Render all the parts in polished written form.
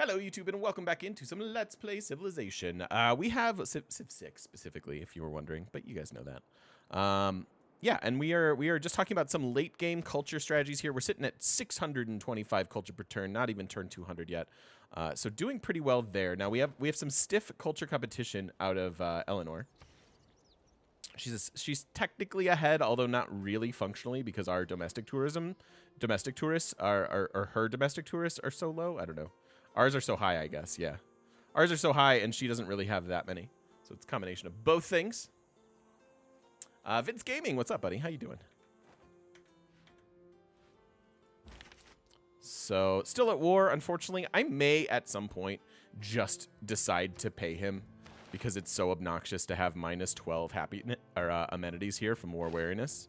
Hello, YouTube, and welcome back into some Let's Play Civilization. We have Civ 6 specifically, if you were wondering, but you guys know that. Yeah, and we are just talking about some late game culture strategies here. We're sitting at 625 culture per turn, not even turn 200 yet. So doing pretty well there. Now we have some stiff culture competition out of Eleanor. She's technically ahead, although not really functionally, because our domestic tourists are her domestic tourists are so low. I don't know. Ours are so high, I guess, yeah. Ours are so high, and she doesn't really have that many. So it's a combination of both things. Vince Gaming, what's up, buddy? How you doing? So, still at war, unfortunately. I may, at some point, just decide to pay him because it's so obnoxious to have minus 12 amenities here from war wariness.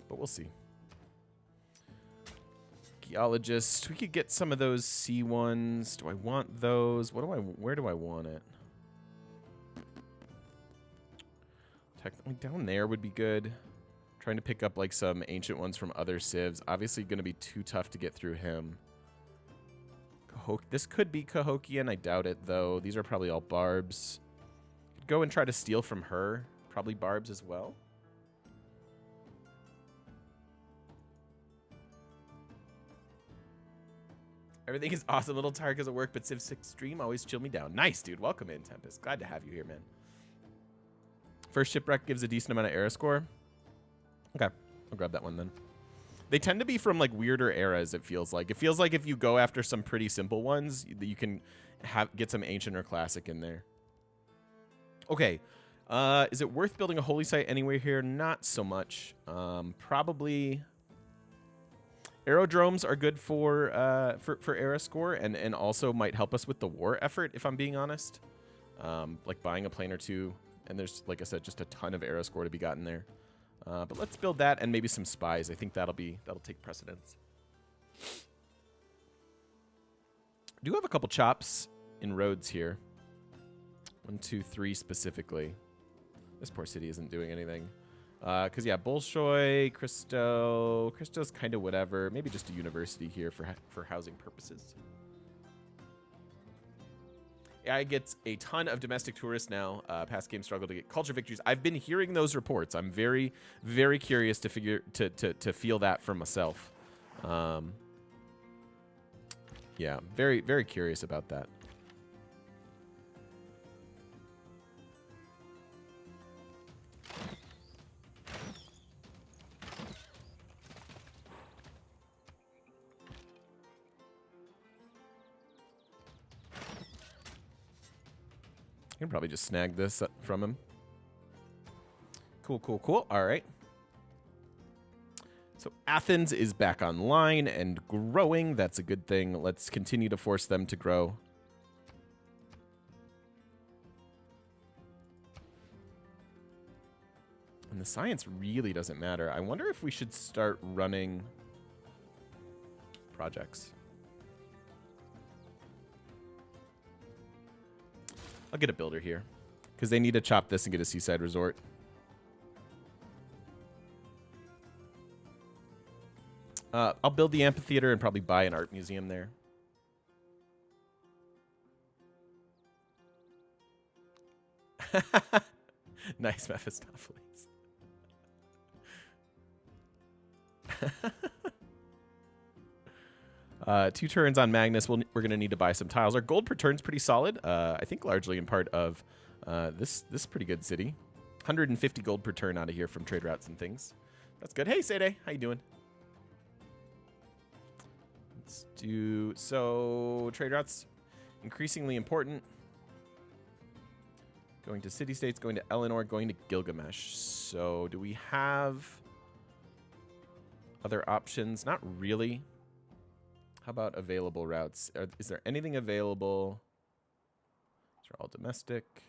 But we'll see. Geologist. We could get some of those C1s. Do I want those? Where do I want it? Technically down there would be good. Trying to pick up like some ancient ones from other civs. Obviously going to be too tough to get through him. This could be Cahokian. I doubt it though. These are probably all barbs. Could go and try to steal from her. Probably barbs as well. Everything is awesome. A little tired because of work, but Civ 6 stream always chill me down. Nice, dude. Welcome in, Tempest. Glad to have you here, man. First shipwreck gives a decent amount of era score. Okay, I'll grab that one then. They tend to be from like weirder eras, it feels like. It feels like if you go after some pretty simple ones, you can get some ancient or classic in there. Okay. Is it worth building a holy site anywhere here? Not so much. Probably... Aerodromes are good for era score and also might help us with the war effort, if I'm being honest. Like buying a plane or two, and there's, like I said, just a ton of era score to be gotten there. But let's build that and maybe some spies. I think that'll take precedence. Do have a couple chops in roads here. 1, 2, 3 specifically. This poor city isn't doing anything. Because, yeah, Bolshoi, Christo's kind of whatever. Maybe just a university here for housing purposes. Yeah, I get a ton of domestic tourists now. Past games struggle to get culture victories. I've been hearing those reports. I'm very, very curious to feel that for myself. Yeah, very, very curious about that. I can probably just snag this from him. Cool, cool, cool. All right. So Athens is back online and growing. That's a good thing. Let's continue to force them to grow. And the science really doesn't matter. I wonder if we should start running projects. I'll get a builder here because they need to chop this and get a seaside resort. I'll build the amphitheater and probably buy an art museum there. Nice, Mephistopheles. 2 turns on Magnus. We're going to need to buy some tiles. Our gold per turn's pretty solid. I think largely in part of this pretty good city. 150 gold per turn out of here from trade routes and things. That's good. Hey, Sede. How you doing? Let's do... So, trade routes, increasingly important. Going to city-states, going to Eleanor, going to Gilgamesh. So, do we have other options? Not really. How about available routes? Is there anything available? These are all domestic.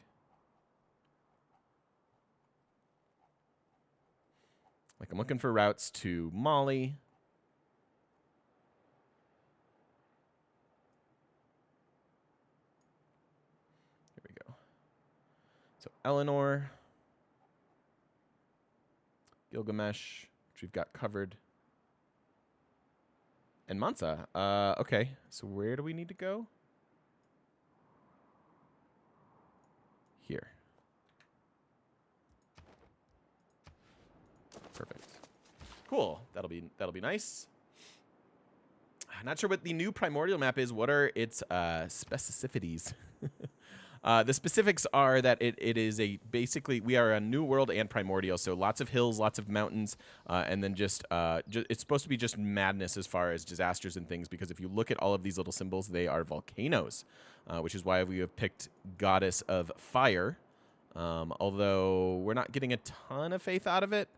Like, I'm looking for routes to Mali. Here we go. So, Eleanor. Gilgamesh, which we've got covered. And Mansa. Okay, so where do we need to go? Here. Perfect. Cool. That'll be nice. Not sure what the new Primordial map is. What are its specificities? The specifics are that it is basically we are a new world and Primordial, so lots of hills, lots of mountains, and then just it's supposed to be just madness as far as disasters and things. Because if you look at all of these little symbols, they are volcanoes, which is why we have picked Goddess of Fire. Although we're not getting a ton of faith out of it.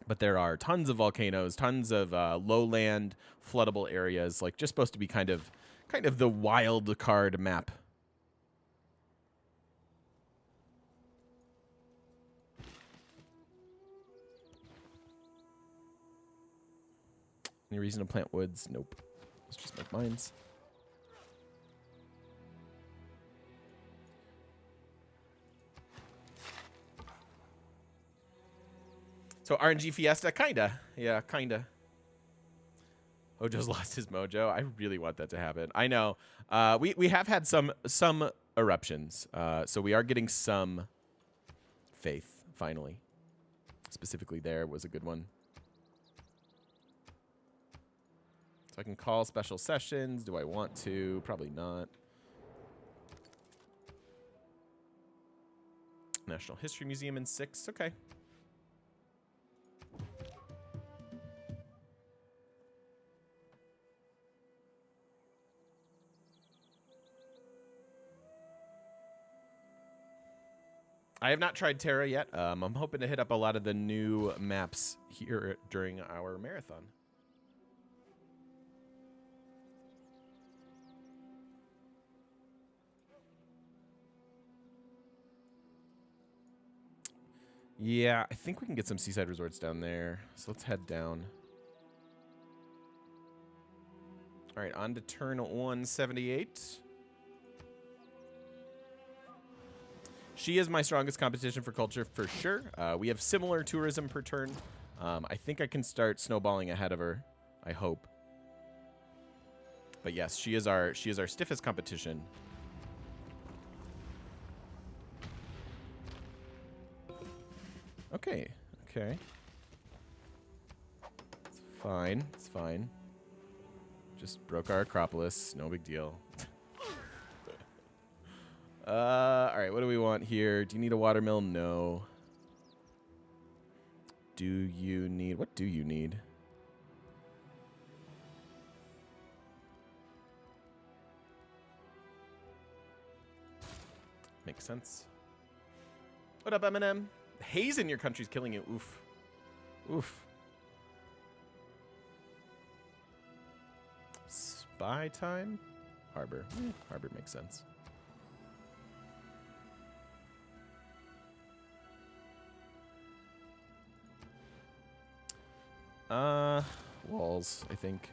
But there are tons of volcanoes, tons of lowland, floodable areas, like just supposed to be kind of the wild card map. Any reason to plant woods? Nope. Let's just make mines. So RNG Fiesta, kinda. Yeah, kinda. Hojo's lost his mojo. I really want that to happen. I know. We have had some eruptions. So we are getting some faith, finally. Specifically there was a good one. So I can call special sessions. Do I want to? Probably not. National History Museum in 6. Okay. I have not tried Terra yet. I'm hoping to hit up a lot of the new maps here during our marathon. Yeah, I think we can get some seaside resorts down there. So let's head down. All right, on to turn 178. She is my strongest competition for culture for sure. We have similar tourism per turn. I think I can start snowballing ahead of her. I hope. But yes, she is our stiffest competition. Okay. Okay. It's fine. It's fine. Just broke our Acropolis. No big deal. All right, what do we want here? Do you need a watermill? No. Do you need... What do you need? Makes sense. What up, Eminem? The haze in your country's killing you. Oof. Oof. Spy time? Harbor. Harbor makes sense. Walls, I think.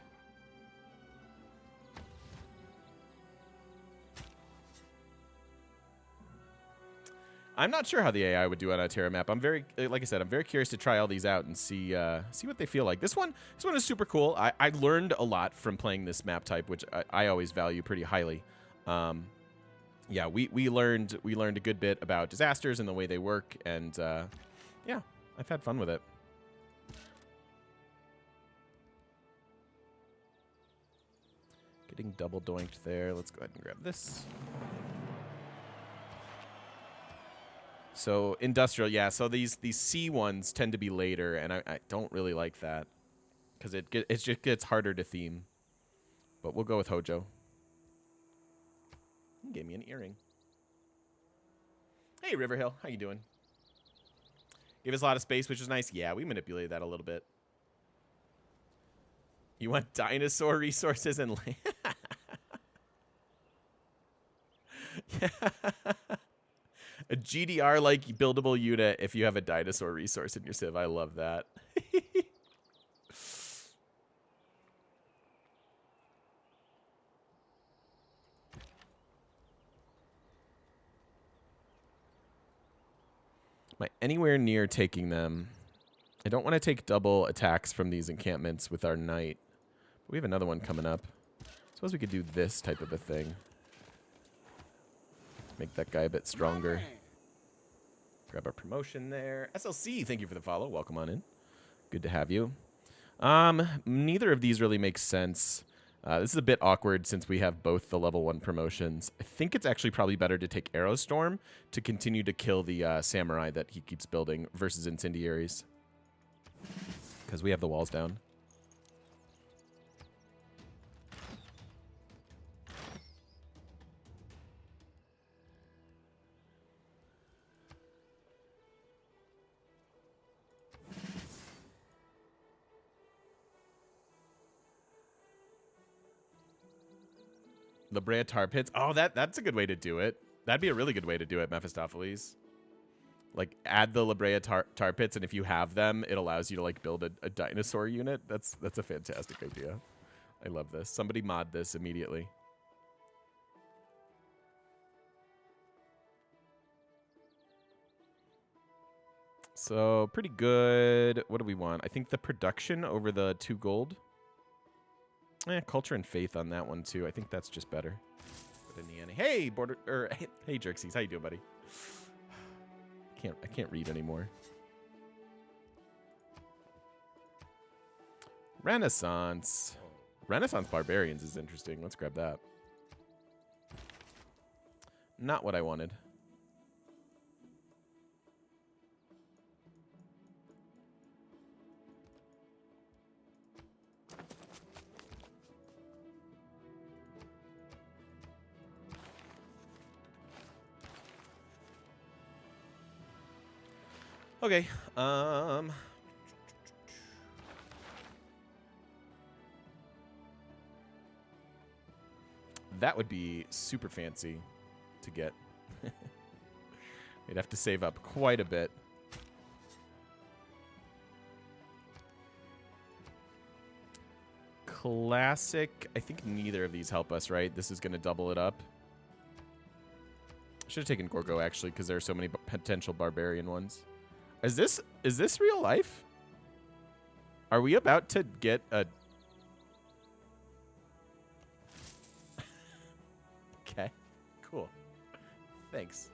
I'm not sure how the AI would do on a Terra map. I'm very, like I said, I'm very curious to try all these out and see what they feel like. This one is super cool. I learned a lot from playing this map type, which I always value pretty highly. Yeah, we learned a good bit about disasters and the way they work, and yeah, I've had fun with it. Getting double doinked there. Let's go ahead and grab this. So industrial, yeah. So these C ones tend to be later, and I don't really like that because it just gets harder to theme. But we'll go with Hojo. He gave me an earring. Hey, Riverhill, how you doing? Gave us a lot of space, which is nice. Yeah, we manipulated that a little bit. You want dinosaur resources and land? Yeah. A GDR-like buildable unit if you have a dinosaur resource in your civ. I love that. Am I anywhere near taking them? I don't want to take double attacks from these encampments with our knight. But we have another one coming up. Suppose we could do this type of a thing. Make that guy a bit stronger. Grab our promotion there. SLC, thank you for the follow. Welcome on in. Good to have you. Neither of these really makes sense. This is a bit awkward since we have both the level 1 promotions. I think it's actually probably better to take Arrowstorm to continue to kill the samurai that he keeps building versus incendiaries. Because we have the walls down. La Brea tar pits. Oh, that's a good way to do it. That'd be a really good way to do it, Mephistopheles. Like, add the La Brea tar pits, and if you have them, it allows you to, like, build a dinosaur unit. That's a fantastic idea. I love this. Somebody mod this immediately. So, pretty good. What do we want? I think the production over the 2 gold. Culture and faith on that one too. I think that's just better. Hey, hey, Jerxies, how you doing, buddy? I can't read anymore. Renaissance barbarians is interesting. Let's grab that. Not what I wanted. Okay, that would be super fancy to get. We'd have to save up quite a bit. Classic. I think neither of these help us, right? This is going to double it up. Should have taken Gorgo, actually, because there are so many potential barbarian ones. Is this real life? Are we about to get a... Okay, cool. Thanks.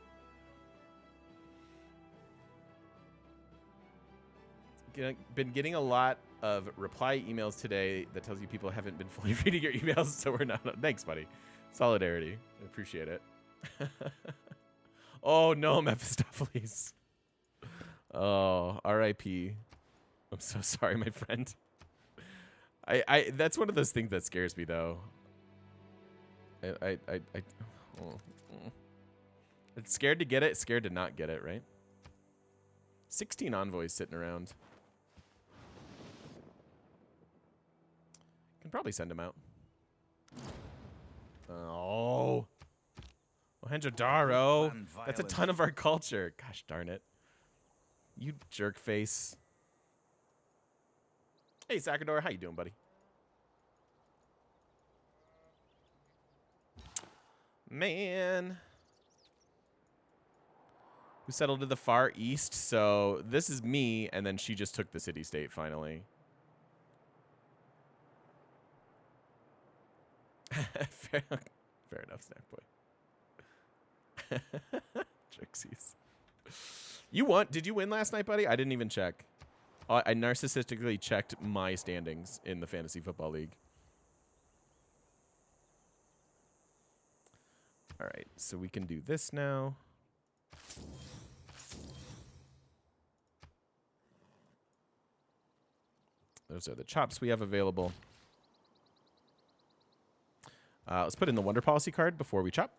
Been getting a lot of reply emails today that tells you people haven't been fully reading your emails, so we're not... Thanks, buddy. Solidarity. I appreciate it. Oh, no, Mephistopheles. Oh, R.I.P. I'm so sorry, my friend. That's one of those things that scares me, though. It's scared to get it, scared to not get it, right? 16 envoys sitting around. Can probably send them out. Oh. Mohenjo-Daro. That's a ton of our culture. Gosh darn it. You jerk face. Hey, Sakador, how you doing, buddy? Man. Who settled to the far east? So this is me, and then she just took the city-state finally. fair enough, Snack Boy. Jerxies. You won? Did you win last night, buddy? I didn't even check. I narcissistically checked my standings in the Fantasy Football League. All right, so we can do this now. Those are the chops we have available. Let's put in the Wonder Policy card before we chop.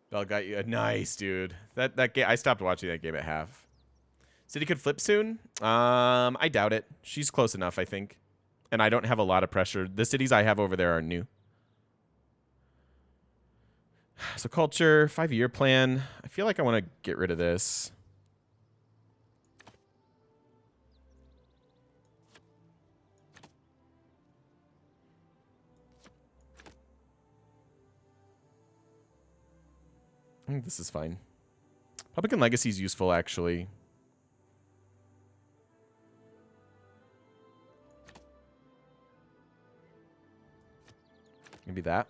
Bell got you. Nice, dude. That game. I stopped watching that game at half. City could flip soon. I doubt it. She's close enough, I think. And I don't have a lot of pressure. The cities I have over there are new. So culture, 5-year plan. I feel like I want to get rid of this. I think this is fine. Public and Legacy is useful, actually. Maybe that.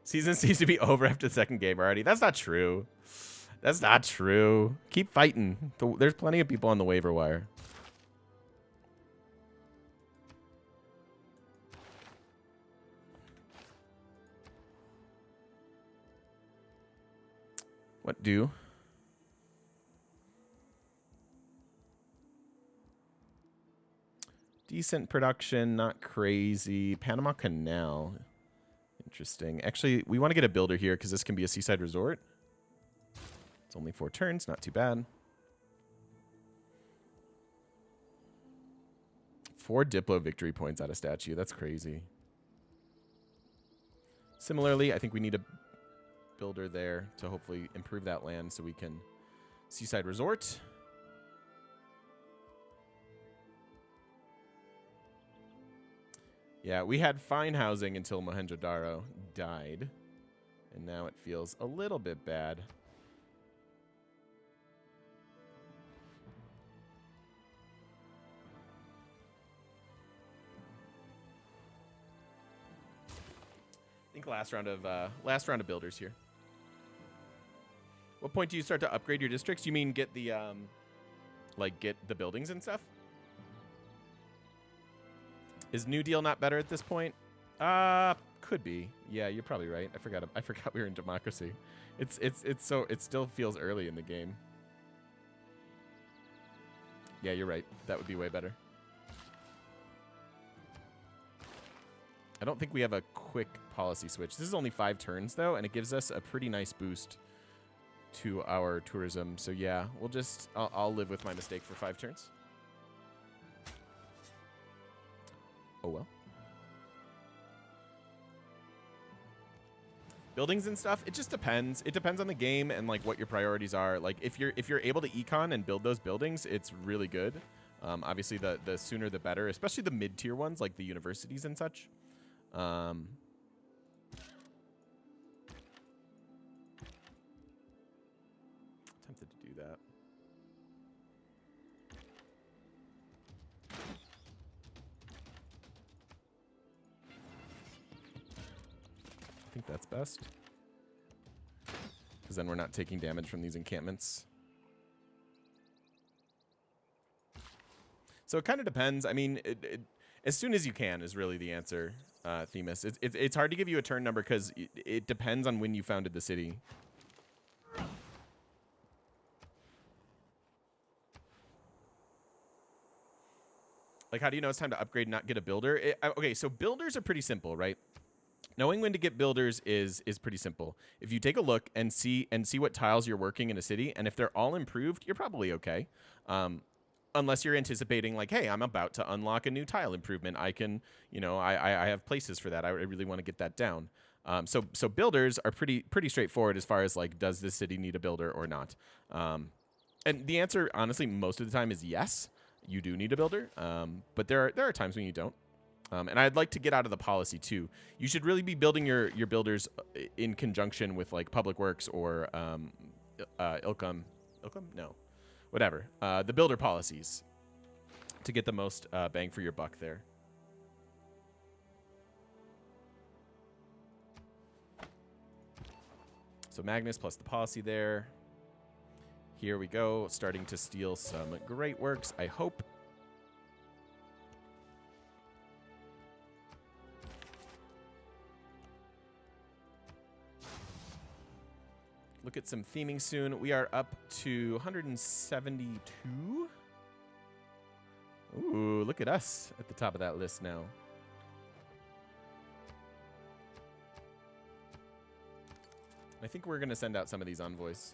Season seems to be over after the second game already. That's not true. That's not true. Keep fighting. There's plenty of people on the waiver wire. What do? Decent production, not crazy. Panama Canal. Interesting. Actually, we want to get a builder here because this can be a seaside resort. It's only 4 turns, not too bad. 4 Diplo victory points out of statue. That's crazy. Similarly, I think we need a builder there to hopefully improve that land so we can seaside resort. Yeah, we had fine housing until Mohenjo-Daro died. And now it feels a little bit bad. I think last round of builders here. What point do you start to upgrade your districts? You mean get the get the buildings and stuff? Is New Deal not better at this point? Could be. Yeah, you're probably right. I forgot we were in democracy. It still feels early in the game. Yeah, you're right. That would be way better. I don't think we have a quick policy switch. This is only 5 turns though, and it gives us a pretty nice boost to our tourism. So yeah, I'll live with my mistake for 5 turns. Oh well. Buildings and stuff, it just depends. It depends on the game and like what your priorities are. Like if you're able to econ and build those buildings, it's really good. Obviously the sooner the better, especially the mid-tier ones like the universities and such. Tempted to do that. I think that's best. Because then we're not taking damage from these encampments. So it kind of depends. I mean, as soon as you can is really the answer, Themis. It's hard to give you a turn number because it depends on when you founded the city. Like, how do you know it's time to upgrade and not get a builder? Okay, so builders are pretty simple, right? Knowing when to get builders is pretty simple. If you take a look and see what tiles you're working in a city, and if they're all improved, you're probably okay. Unless you're anticipating like, hey, I'm about to unlock a new tile improvement. I can, I have places for that. I really want to get that down. So builders are pretty straightforward as far as like, does this city need a builder or not? And the answer, honestly, most of the time is yes, you do need a builder. But there are times when you don't. And I'd like to get out of the policy too. You should really be building your builders in conjunction with like Public Works or Ilcum. Ilcum? No. Whatever. The builder policies to get the most bang for your buck there. So Magnus plus the policy there. Here we go. Starting to steal some great works, I hope. Look at some theming soon. We are up to 172. Ooh, look at us at the top of that list now. I think we're going to send out some of these envoys.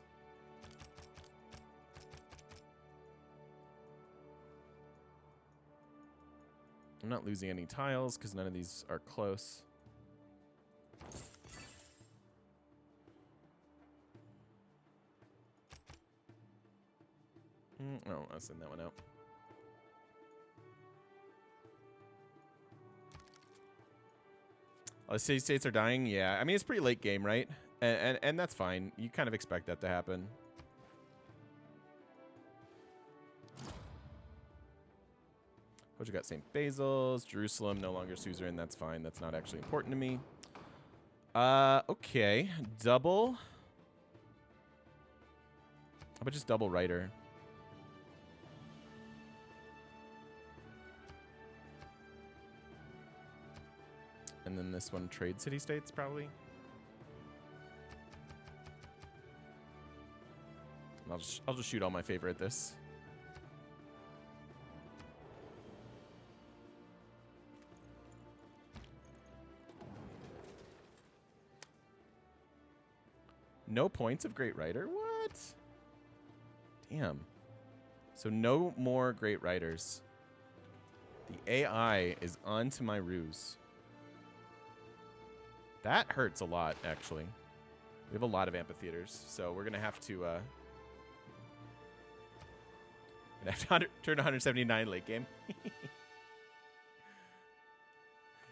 I'm not losing any tiles because none of these are close. Oh, I'll send that one out. Oh, the city states are dying. Yeah, I mean it's pretty late game, right? And that's fine. You kind of expect that to happen. What you got? St. Basil's, Jerusalem, no longer suzerain. That's fine. That's not actually important to me. Okay, double. How about just double writer? And then this one, trade city states, probably. I'll just shoot all my favor at this. No points of great writer? What? Damn. So no more great writers. The AI is onto my ruse. That hurts a lot, actually. We have a lot of amphitheaters, so we're gonna have to turn 179 late game.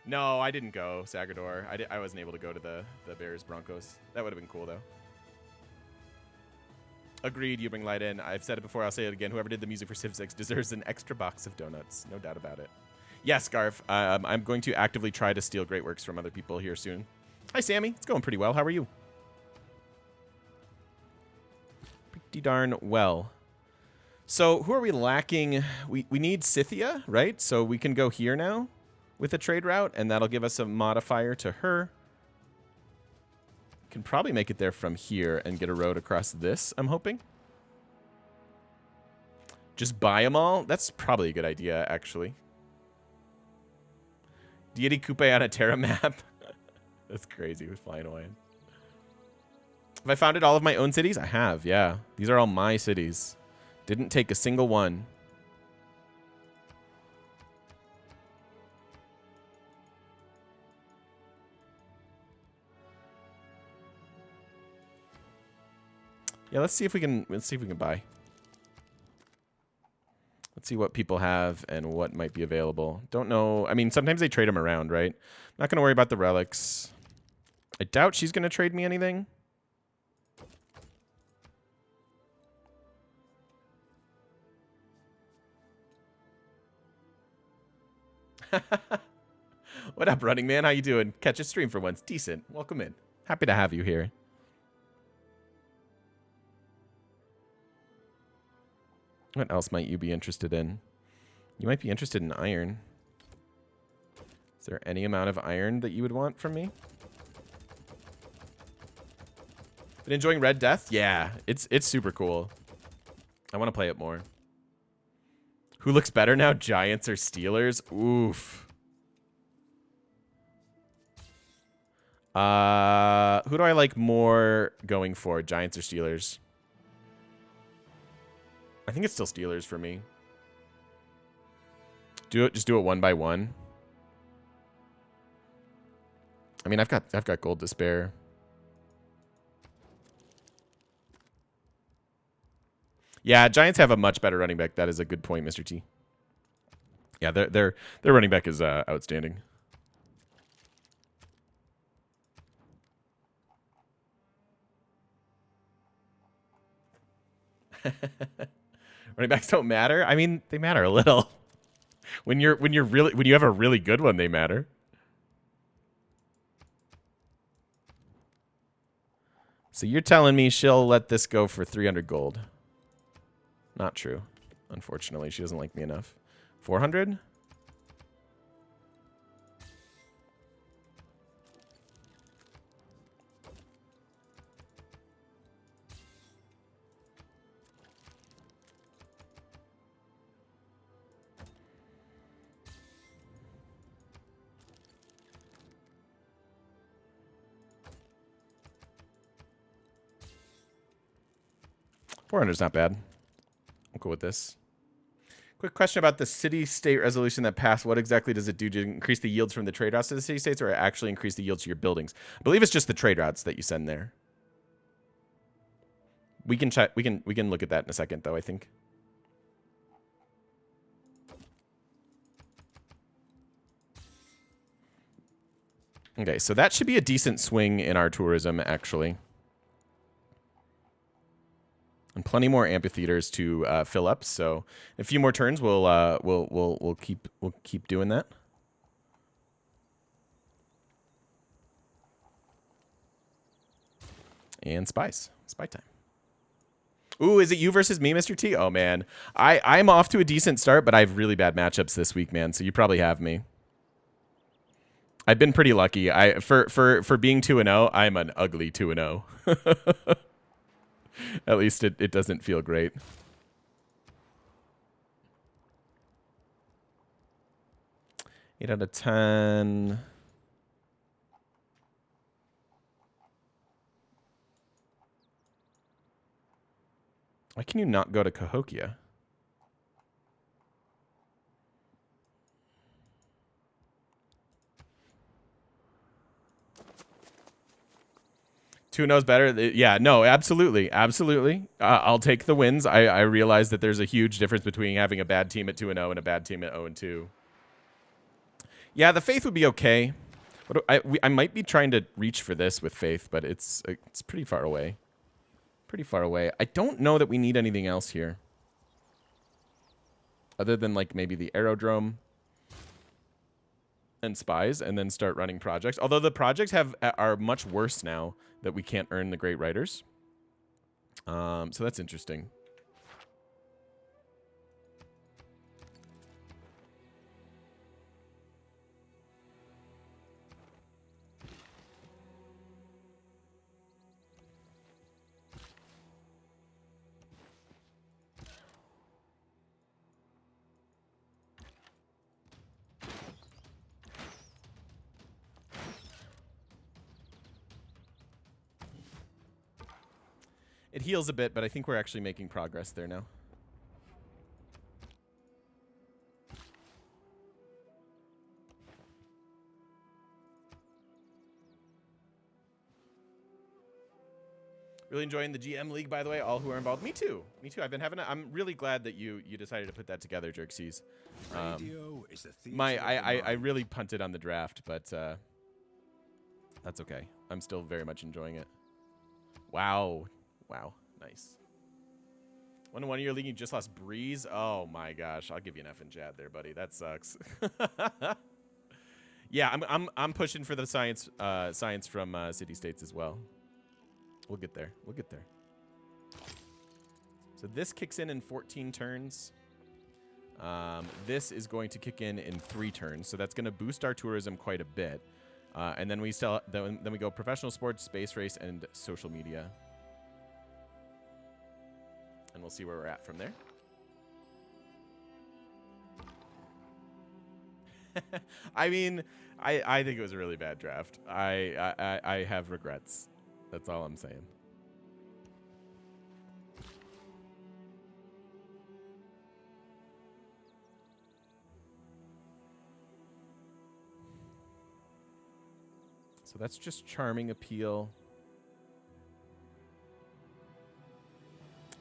No, I didn't go, Sagador. I wasn't able to go to the Bears Broncos. That would have been cool though. Agreed, you bring light in. I've said it before, I'll say it again. Whoever did the music for Civ 6 deserves an extra box of donuts. No doubt about it. Yes, Scarf. I'm going to actively try to steal great works from other people here soon. Hi, Sammy. It's going pretty well. How are you? Pretty darn well. So who are we lacking? We need Scythia, right? So we can go here now with a trade route, and that'll give us a modifier to her. Can probably make it there from here and get a road across this, I'm hoping. Just buy them all? That's probably a good idea, actually. Deity Coupe on a Terra map? That's crazy with flying away. Have I founded all of my own cities? I have, yeah. These are all my cities. Didn't take a single one. Yeah, let's see if we can buy. Let's see what people have and what might be available. Don't know. I mean, sometimes they trade them around, right? Not going to worry about the relics. I doubt she's going to trade me anything. What up, Running Man? How you doing? Catch a stream for once. Decent. Welcome in. Happy to have you here. What else might you be interested in? You might be interested in iron. Is there any amount of iron that you would want from me? Been enjoying Red Death? Yeah, it's super cool. I want to play it more. Who looks better now, Giants or Steelers? Oof. Who do I like more going for, Giants or Steelers? I think it's still Steelers for me. Just do it one by one. I mean, I've got gold to spare. Yeah, Giants have a much better running back. That is a good point, Mr. T. Yeah, their running back is outstanding. Running backs don't matter. I mean, they matter a little. When you have a really good one, they matter. So you're telling me she'll let this go for 300 gold? Not true. Unfortunately, she doesn't like me enough. 400? $400's not bad. I'm cool with this. Quick question about the city-state resolution that passed. What exactly does it do to increase the yields from the trade routes to the city-states, or actually increase the yields to your buildings? I believe it's just the trade routes that you send there. We can check. We can look at that in a second, though, I think. Okay, so that should be a decent swing in our tourism, actually. And plenty more amphitheaters to fill up. So in a few more turns, we'll keep doing that. And spy time. Ooh, is it you versus me, Mr. T? Oh man, I'm off to a decent start, but I have really bad matchups this week, man. So you probably have me. I've been pretty lucky. For being 2-0, I'm an ugly 2-0. At least it doesn't feel great. Eight out of 10. Why can you not go to Cahokia? Two knows better. Yeah, no, absolutely. I'll take the wins. I realize that there's a huge difference between having a bad team at 2-0 and a bad team at 0-2. Yeah, the Faith would be okay. I might be trying to reach for this with Faith, but it's pretty far away. I don't know that we need anything else here. Other than like maybe the aerodrome and spies, and then start running projects. Although the projects are much worse now that we can't earn the great writers. So that's interesting. It heals a bit, but I think we're actually making progress there now. Really enjoying the GM League, by the way. All who are involved. Me too. I've been having. I'm really glad that you decided to put that together, Jerksies. I really punted on the draft, but that's okay. I'm still very much enjoying it. Wow, nice. 1-1 year league, you just lost Breeze. Oh my gosh, I'll give you an F in chat there, buddy. That sucks. Yeah, I'm pushing for the science from City States as well. We'll get there. So this kicks in 14 turns. This is going to kick in 3 turns. So that's going to boost our tourism quite a bit. And then we go professional sports, space race, and social media. And we'll see where we're at from there. I mean, I think it was a really bad draft. I have regrets. That's all I'm saying. So that's just Charming Appeal.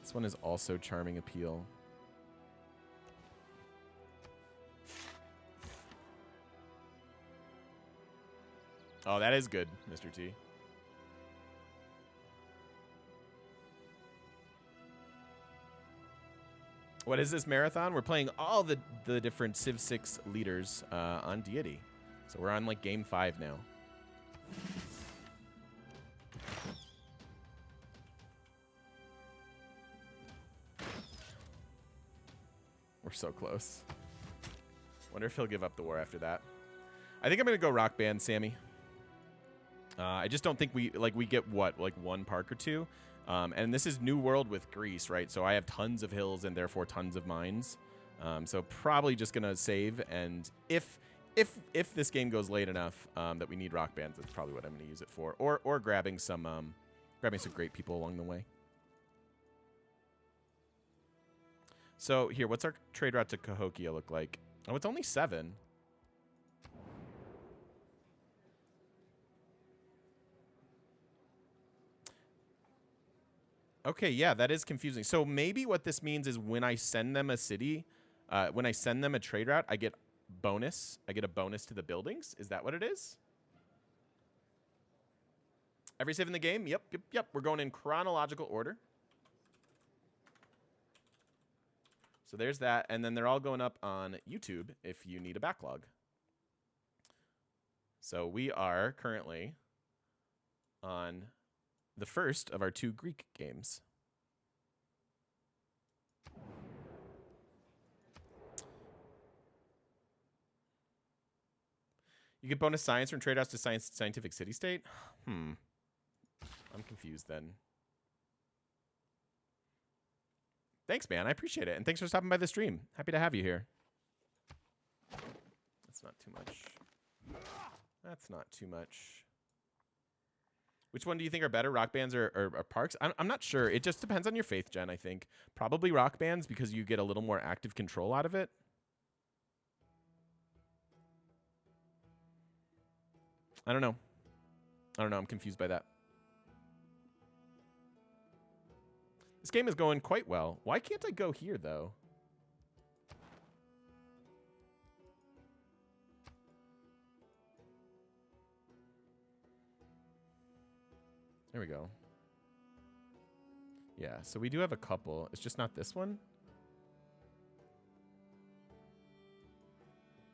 This one is also Charming Appeal. Oh, that is good, Mr. T. What is this marathon? We're playing all the different Civ 6 leaders on Deity. So we're on like game 5 now. We're so close. Wonder if he'll give up the war after that. I think I'm gonna go Rock Band, Sammy. I just don't think we get what, like 1 park or 2. And this is New World with Greece, right? So I have tons of hills and therefore tons of mines. So probably just gonna save, and if this game goes late enough that we need rock bands, that's probably what I'm gonna use it for, or grabbing some great people along the way. So here, what's our trade route to Cahokia look like? Oh, it's only 7. Okay, yeah, that is confusing. So maybe what this means is when I send them a city, when I send them a trade route, I get a bonus to the buildings. Is that what it is? Every civ in the game? Yep, yep, yep. We're going in chronological order. So there's that. And then they're all going up on YouTube if you need a backlog. So we are currently on the first of our 2 Greek games. You get bonus science from trade-offs to scientific city-state? I'm confused then. Thanks, man. I appreciate it. And thanks for stopping by the stream. Happy to have you here. That's not too much. That's not too much. Which one do you think are better, rock bands or parks? I'm not sure. It just depends on your faith, Jen, I think. Probably rock bands because you get a little more active control out of it. I don't know. I'm confused by that. This game is going quite well. Why can't I go here, though? There we go. Yeah, so we do have a couple. It's just not this one.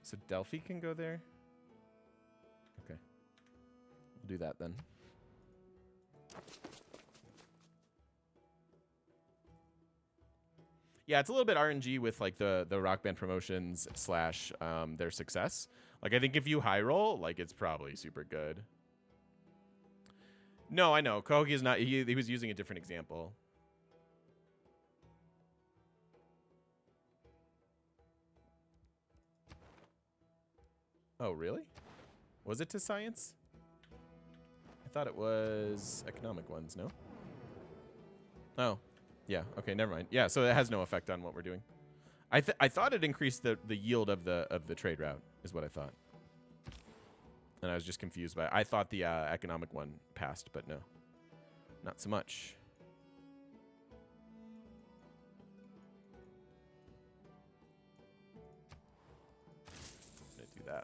So Delphi can go there. Okay. We'll do that then. Yeah, it's a little bit RNG with like the rock band promotions / their success. Like I think if you high roll, like it's probably super good. No, I know. Kogi is not. He was using a different example. Oh, really? Was it to science? I thought it was economic ones, no? Oh, yeah. Okay, never mind. Yeah, so it has no effect on what we're doing. I thought it increased the yield of the trade route, is what I thought. And I was just confused by it. I thought the economic one passed, but no. Not so much. I'm gonna do that.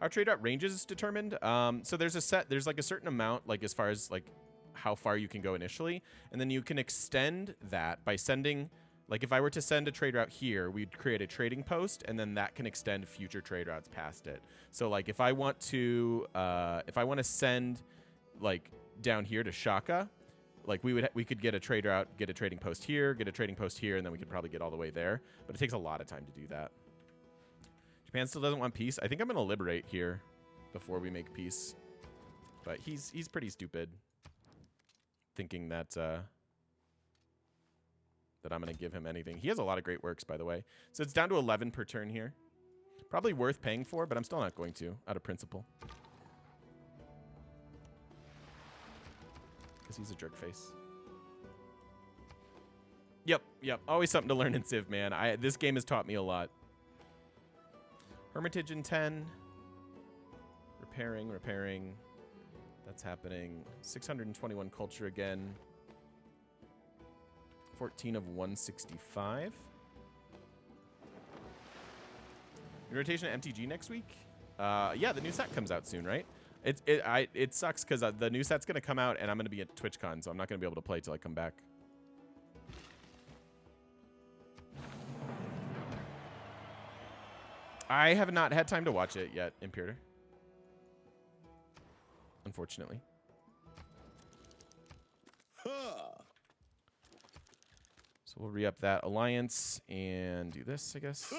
Our trade route range is determined. So there's like a certain amount, like as far as like how far you can go initially, and then you can extend that by sending. Like if I were to send a trade route here, we'd create a trading post, and then that can extend future trade routes past it. So like if I want to send like down here to Shaka, like we could get a trade route, get a trading post here, get a trading post here, and then we could probably get all the way there. But it takes a lot of time to do that. Japan still doesn't want peace. I think I'm gonna liberate here before we make peace. But he's pretty stupid, thinking that that I'm going to give him anything. He has a lot of great works, by the way. So it's down to 11 per turn here. Probably worth paying for, but I'm still not going to, out of principle. Because he's a jerk face. Yep. Always something to learn in Civ, man. This game has taught me a lot. Hermitage in 10. Repairing. That's happening. 621 culture again. 14 of 165. New rotation at MTG next week? Yeah, the new set comes out soon, right? It sucks because the new set's gonna come out and I'm gonna be at TwitchCon, so I'm not gonna be able to play till I come back. I have not had time to watch it yet, Imperator. Unfortunately. So we'll re-up that alliance and do this, I guess.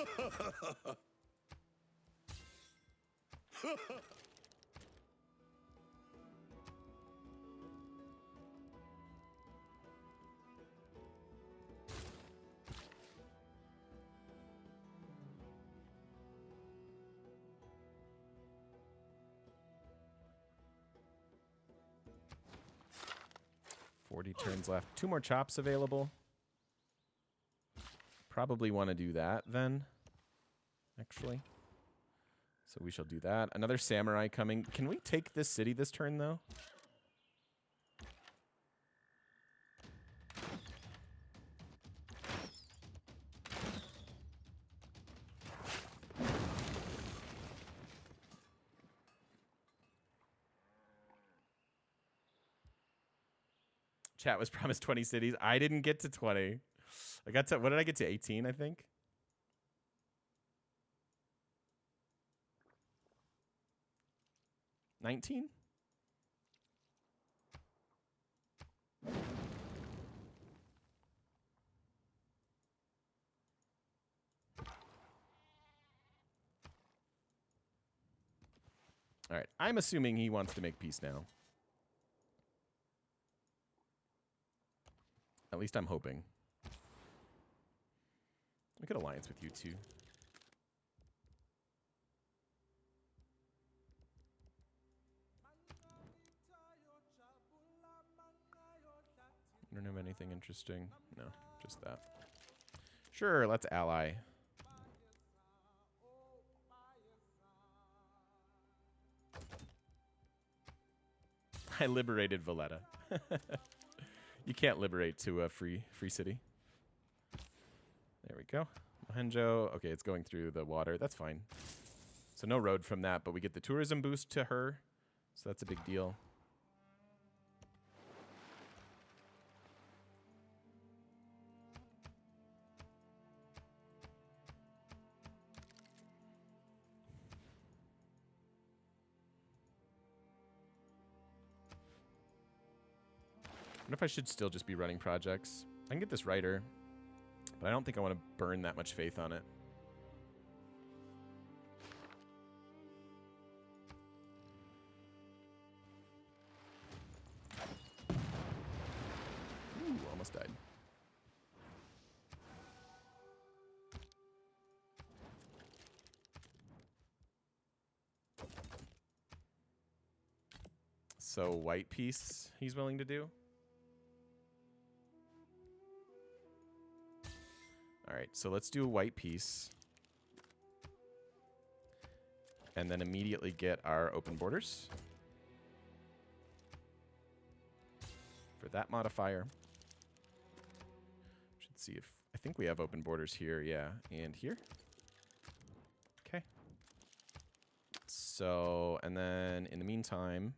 Turns left. 2 more chops available. Probably want to do that then, actually. So we shall do that. Another samurai coming. Can we take this city this turn, though? Chat was promised 20 cities. I didn't get to 20. I got to, what did I get to? 18, I think. $19? All right. I'm assuming he wants to make peace now. At least I'm hoping. We could alliance with you too. I don't have anything interesting. No, just that. Sure, let's ally. I liberated Valletta. You can't liberate to a free city. There we go. Mohenjo. Okay, it's going through the water. That's fine. So no road from that, but we get the tourism boost to her. So that's a big deal. I wonder if I should still just be running projects. I can get this writer, but I don't think I want to burn that much faith on it. Ooh, almost died. So white piece he's willing to do. All right, so let's do a white piece. And then immediately get our open borders. For that modifier. Should see if, I think we have open borders here, yeah, and here. Okay. So, and then in the meantime,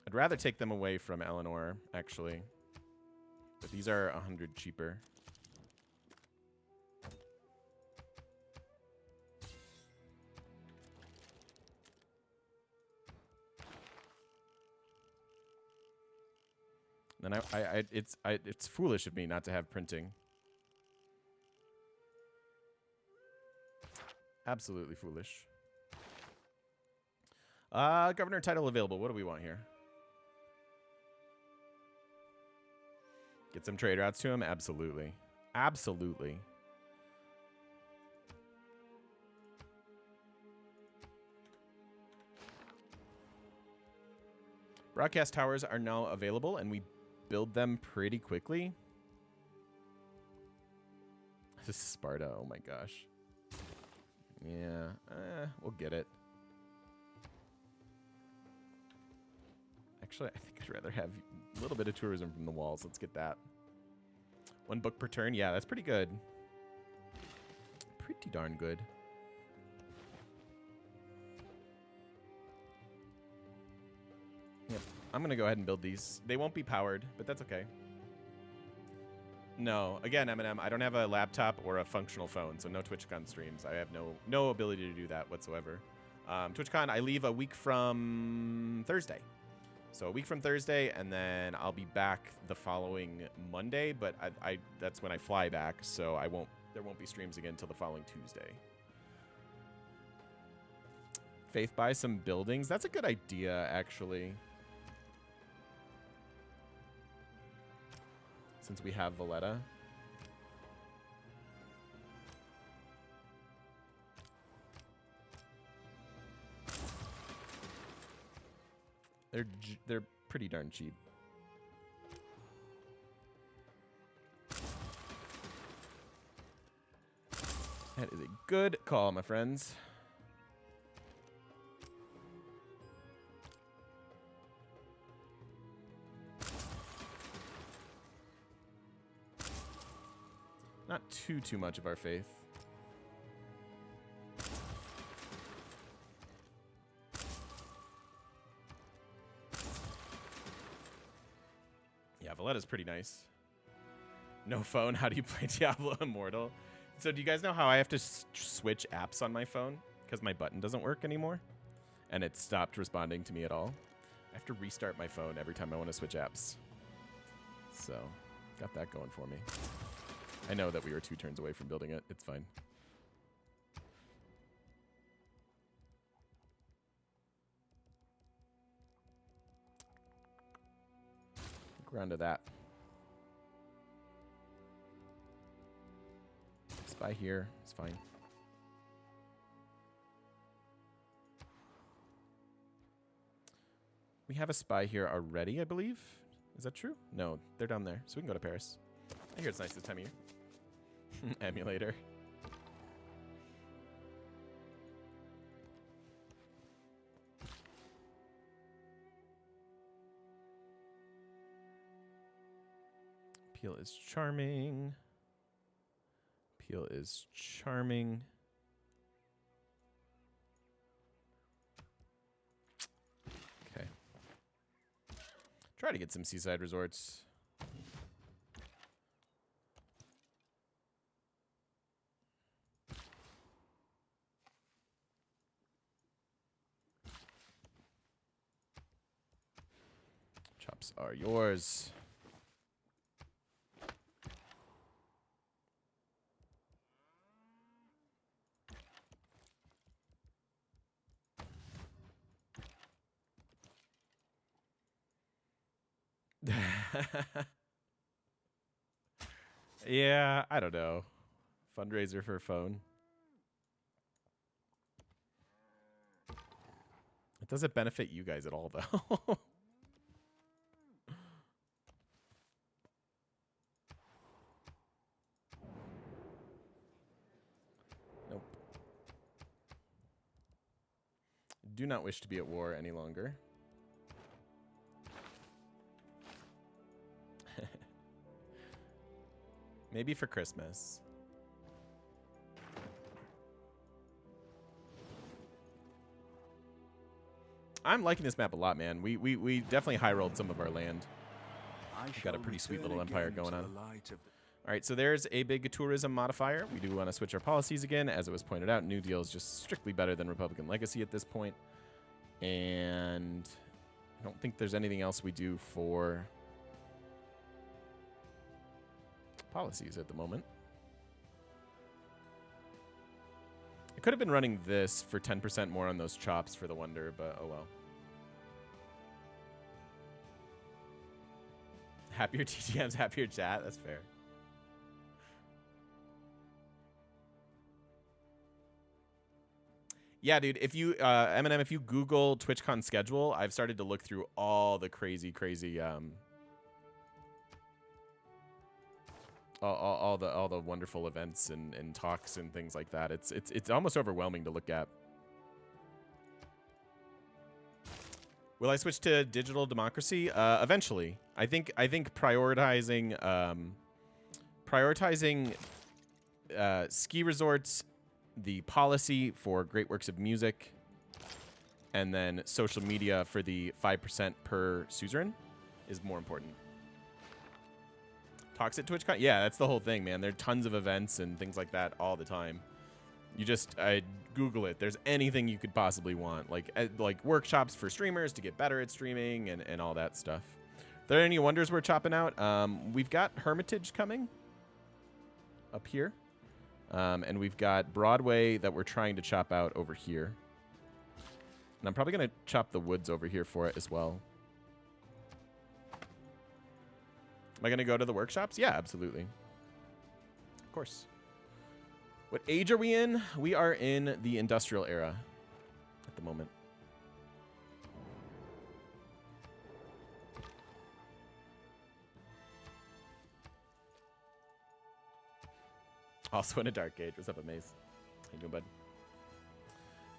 I'd rather take them away from Eleanor, actually. But these are 100 cheaper. Then it's foolish of me not to have printing. Absolutely foolish. Governor title available. What do we want here? Get some trade routes to him? Absolutely. Absolutely. Broadcast towers are now available, and we build them pretty quickly. This is Sparta. Oh my gosh. Yeah, we'll get it. Actually, I think I'd rather have a little bit of tourism from the walls. Let's get that. 1 book per turn. Yeah, that's pretty good. Pretty darn good. Yep. I'm going to go ahead and build these. They won't be powered, but that's okay. No. Again, Eminem, I don't have a laptop or a functional phone, so no TwitchCon streams. I have no ability to do that whatsoever. TwitchCon, I leave a week from Thursday. So a week from Thursday, and then I'll be back the following Monday, but that's when I fly back, so there won't be streams again until the following Tuesday. Faith buy some buildings. That's a good idea, actually. Since we have Valletta. They're pretty darn cheap. That is a good call, my friends. Not too much of our faith. Valletta's pretty nice. No phone. How do you play Diablo Immortal? So do you guys know how I have to switch apps on my phone? Because my button doesn't work anymore. And it stopped responding to me at all. I have to restart my phone every time I want to switch apps. So, got that going for me. I know that we were 2 turns away from building it. It's fine. We're onto that. Spy here. It's fine. We have a spy here already, I believe. Is that true? No, they're down there. So we can go to Paris. I hear it's nice this time of year. Emulator. Peel is charming. Peel is charming. Okay. Try to get some seaside resorts. Chops are yours. Yeah, I don't know. Fundraiser for phone. It doesn't benefit you guys at all, though. Nope. Do not wish to be at war any longer. Maybe for Christmas. I'm liking this map a lot, man. We definitely high rolled some of our land. We've got a pretty sweet little empire going on. All right, so there's a big tourism modifier. We do want to switch our policies again. As it was pointed out, New Deal is just strictly better than Republican Legacy at this point. And I don't think there's anything else we do for policies at the moment. I could have been running this for 10% more on those chops for the wonder, but oh well. Happier TTMs, happier chat. That's fair. Yeah, dude. If you Eminem, if you Google TwitchCon schedule, I've started to look through all the crazy all the wonderful events and talks and things like that. It's almost overwhelming to look at. Will I switch to digital democracy? Eventually. I think prioritizing ski resorts, the policy for great works of music, and then social media for the 5% per suzerain is more important. Talks at TwitchCon? Yeah, that's the whole thing, man. There are tons of events and things like that all the time. You just Google it. There's anything you could possibly want, like workshops for streamers to get better at streaming and all that stuff. Are there any wonders we're chopping out? We've got Hermitage coming up here, and we've got Broadway that we're trying to chop out over here. And I'm probably going to chop the woods over here for it as well. Am I going to go to the workshops? Yeah, absolutely. Of course. What age are we in? We are in the industrial era at the moment. Also in a dark age. What's up, Amaze? How you doing, bud?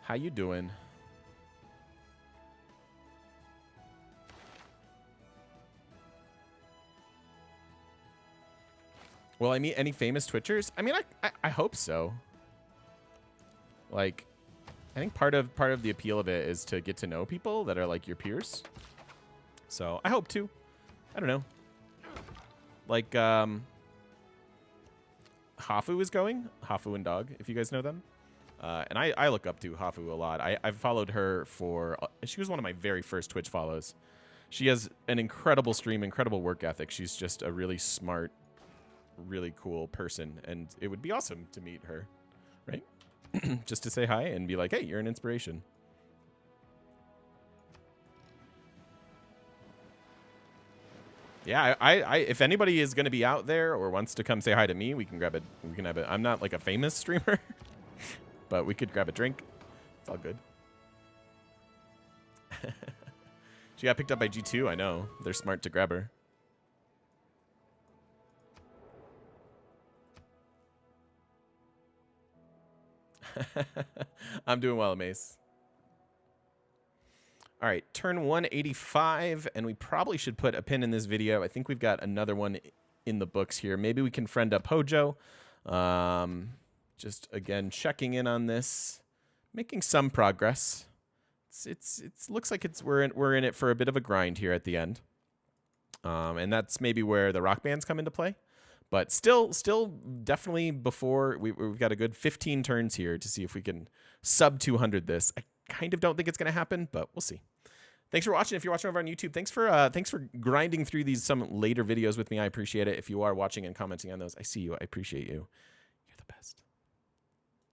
How you doing? Will I meet any famous Twitchers? I mean, I hope so. Like, I think part of the appeal of it is to get to know people that are like your peers. So I hope to. I don't know. like Hafu is going. Hafu and Dog, if you guys know them. And I look up to Hafu a lot. I've followed her for... she was one of my very first Twitch follows. She has an incredible stream, incredible work ethic. She's just a really smart, really cool person. And it would be awesome to meet her, right? Just to say hi and be like, hey, you're an inspiration. Yeah, I if anybody is going to be out there or wants to come say hi to me, we can grab it. We can have it. I'm not like a famous streamer, but we could grab a drink. It's all good. She got picked up by G2. I know. They're smart to grab her. I'm doing well, Mace. All right, turn 185, and we probably should put a pin in this video. I think we've got another one in the books here. Maybe we can friend up Hojo. Just, again, checking in on this, making some progress. It looks like we're in it for a bit of a grind here at the end. And that's maybe where the rock bands come into play. But still definitely before, we've got a good 15 turns here to see if we can sub 200 this. I kind of don't think it's going to happen, but we'll see. Thanks for watching. If you're watching over on YouTube, thanks for grinding through some later videos with me. I appreciate it. If you are watching and commenting on those, I see you. I appreciate you. You're the best.